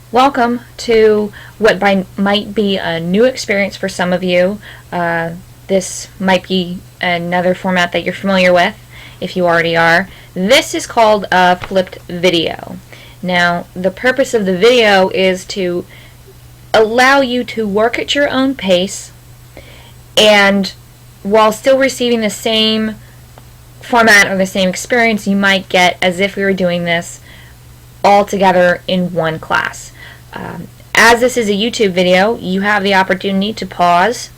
Welcome to what might be a new experience for some of you. This might be another format that you're familiar with, if you already are. This is called a flipped video. Now, the purpose of the video is to allow you to work at your own pace and while still receiving the same format or the same experience you might get as if we were doing this all together in one class. As this is a YouTube video, you have the opportunity to pause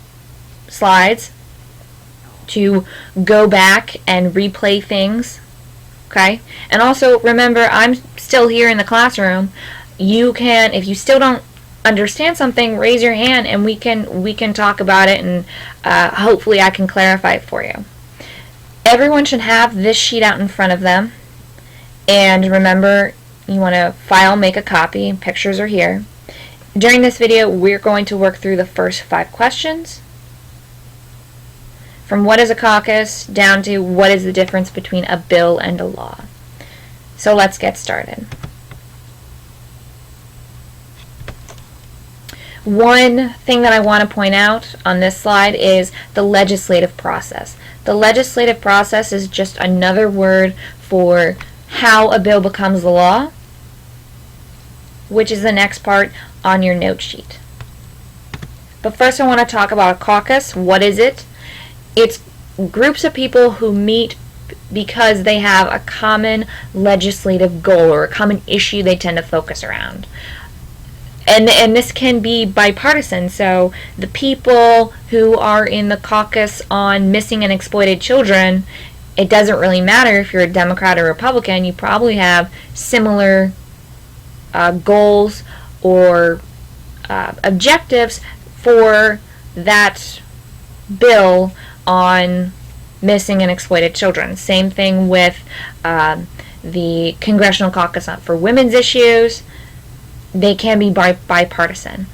slides, to go back and replay things, okay? And also remember, I'm still here in the classroom. You can, if you still don't understand something, raise your hand and we can talk about it, and hopefully I can clarify it for you. Everyone should have this sheet out in front of them, and remember, you want to file, make a copy, pictures are here. During this video, we're going to work through the first 5 questions, from what is a caucus down to what is the difference between a bill and a law. So let's get started. One thing that I want to point out on this slide is the legislative process. The legislative process is just another word for how a bill becomes the law, which is the next part on your note sheet. But first I want to talk about a caucus. What is it? It's groups of people who meet because they have a common legislative goal or a common issue they tend to focus around. And this can be bipartisan, so the people who are in the caucus on missing and exploited children, it doesn't really matter if you're a Democrat or Republican, you probably have similar goals or objectives for that bill on missing and exploited children. Same thing with the Congressional Caucus for women's issues. They can be bipartisan.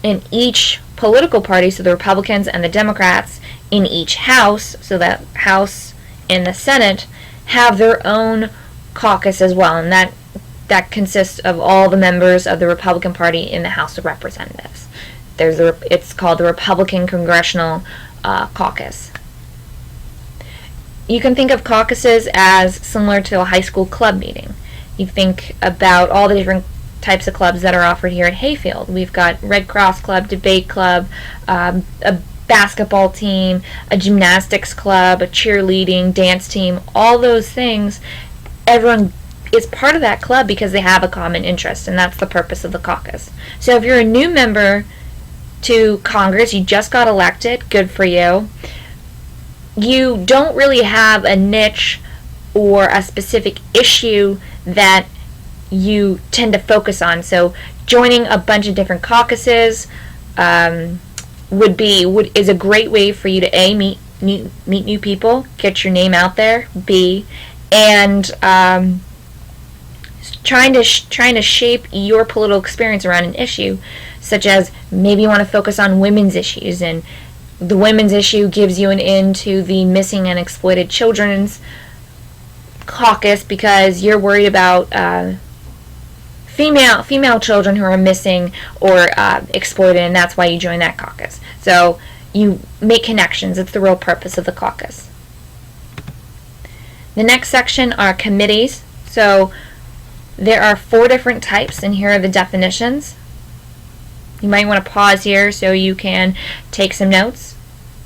In each political party, so the Republicans and the Democrats in each house, so that House and the Senate, have their own caucus as well, and that consists of all the members of the Republican Party in the House of Representatives. It's called the Republican Congressional Caucus. You can think of caucuses as similar to a high school club meeting. You think about all the different types of clubs that are offered here at Hayfield. We've got Red Cross Club, Debate Club, a basketball team, a gymnastics club, a cheerleading, dance team, all those things. Everyone is part of that club because they have a common interest, and that's the purpose of the caucus. So if you're a new member to Congress, you just got elected, good for you. You don't really have a niche or a specific issue that you tend to focus on. So joining a bunch of different caucuses is a great way for you to A, meet new people, get your name out there, B, and trying to shape your political experience around an issue, such as maybe you want to focus on women's issues, and the women's issue gives you an in to the missing and exploited children's caucus because you're worried about female children who are missing or exploited, and that's why you join that caucus. So you make connections. It's the real purpose of the caucus. The next section are committees. So there are 4 different types, and here are the definitions. You might want to pause here so you can take some notes.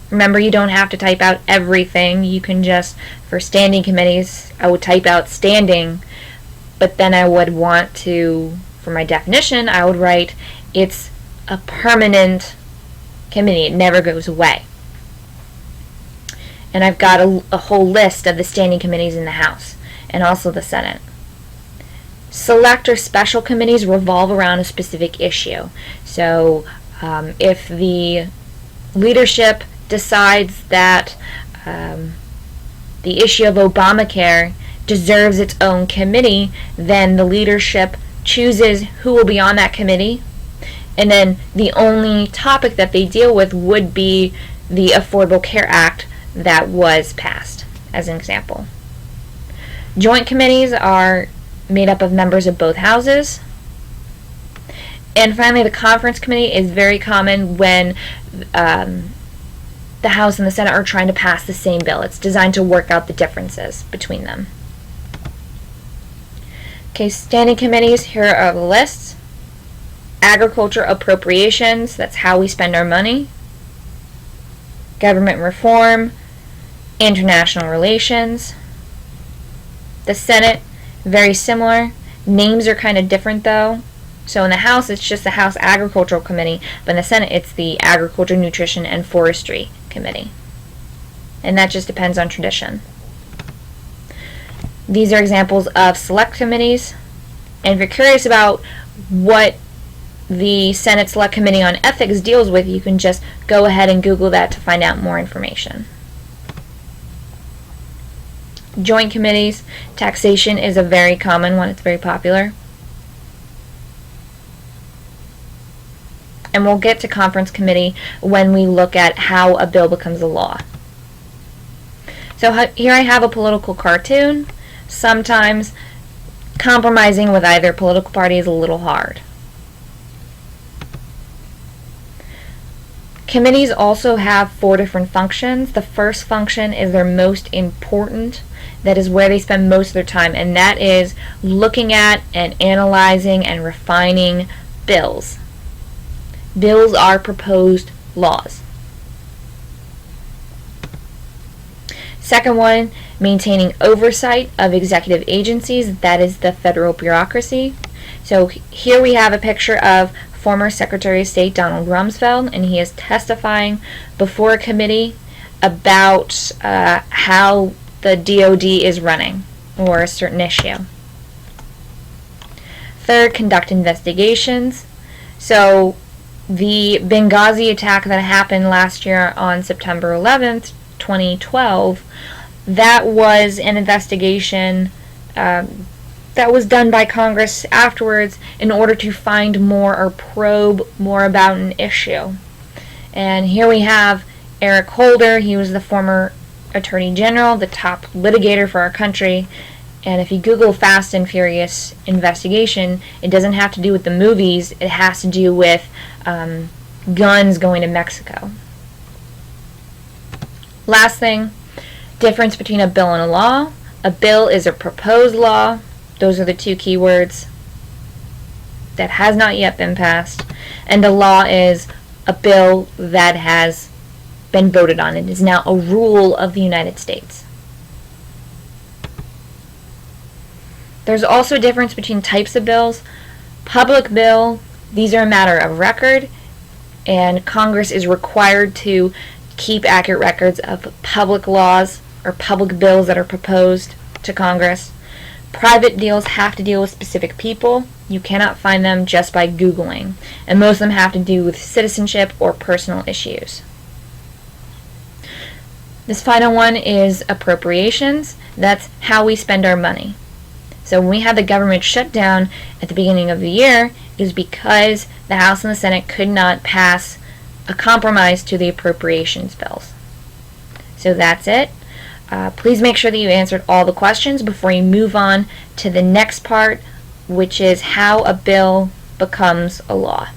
Remember, you don't have to type out everything. You can just, for standing committees, I would type out standing, but then I would want to, for my definition, I would write it's a permanent committee. It never goes away. And I've got a whole list of the standing committees in the House and also the Senate. Select or special committees revolve around a specific issue. So if the leadership decides that the issue of Obamacare deserves its own committee, then the leadership chooses who will be on that committee, and then the only topic that they deal with would be the Affordable Care Act that was passed, as an example. Joint committees are made up of members of both houses. And finally, the conference committee is very common when the House and the Senate are trying to pass the same bill. It's designed to work out the differences between them. Okay, standing committees, here are the lists. Agriculture Appropriations, that's how we spend our money. Government Reform, International Relations. The Senate, very similar. Names are kind of different though. So in the House, it's just the House Agricultural Committee, but in the Senate, it's the Agriculture, Nutrition, and Forestry Committee. And that just depends on tradition. These are examples of select committees. And if you're curious about what the Senate Select Committee on Ethics deals with, you can just go ahead and Google that to find out more information. Joint committees. Taxation is a very common one. It's very popular. And we'll get to conference committee when we look at how a bill becomes a law. So here I have a political cartoon. Sometimes compromising with either political party is a little hard. Committees also have 4 different functions. The first function is their most important. That is where they spend most of their time, and that is looking at and analyzing and refining bills. Bills are proposed laws. Second one, maintaining oversight of executive agencies. That is the federal bureaucracy. So here we have a picture of former Secretary of State Donald Rumsfeld, and he is testifying before a committee about how the DOD is running or a certain issue. Third, conduct investigations. So the Benghazi attack that happened last year on September 11th, 2012, that was an investigation that was done by Congress afterwards in order to find more or probe more about an issue. And here we have Eric Holder. He was the former Attorney General, the top litigator for our country. And if you Google Fast and Furious investigation, it doesn't have to do with the movies. It has to do with guns going to Mexico. Last thing, difference between a bill and a law. A bill is a proposed law. Those are the 2 key words. That has not yet been passed. And a law is a bill that has been voted on. It is now a rule of the United States. There's also a difference between types of bills. Public bill, these are a matter of record, and Congress is required to keep accurate records of public laws or public bills that are proposed to Congress. Private deals have to deal with specific people. You cannot find them just by Googling, and most of them have to do with citizenship or personal issues. This final one is appropriations. That's how we spend our money. So when we had the government shut down at the beginning of the year, it was because the House and the Senate could not pass a compromise to the appropriations bills. So that's it. Please make sure that you answered all the questions before you move on to the next part, which is how a bill becomes a law.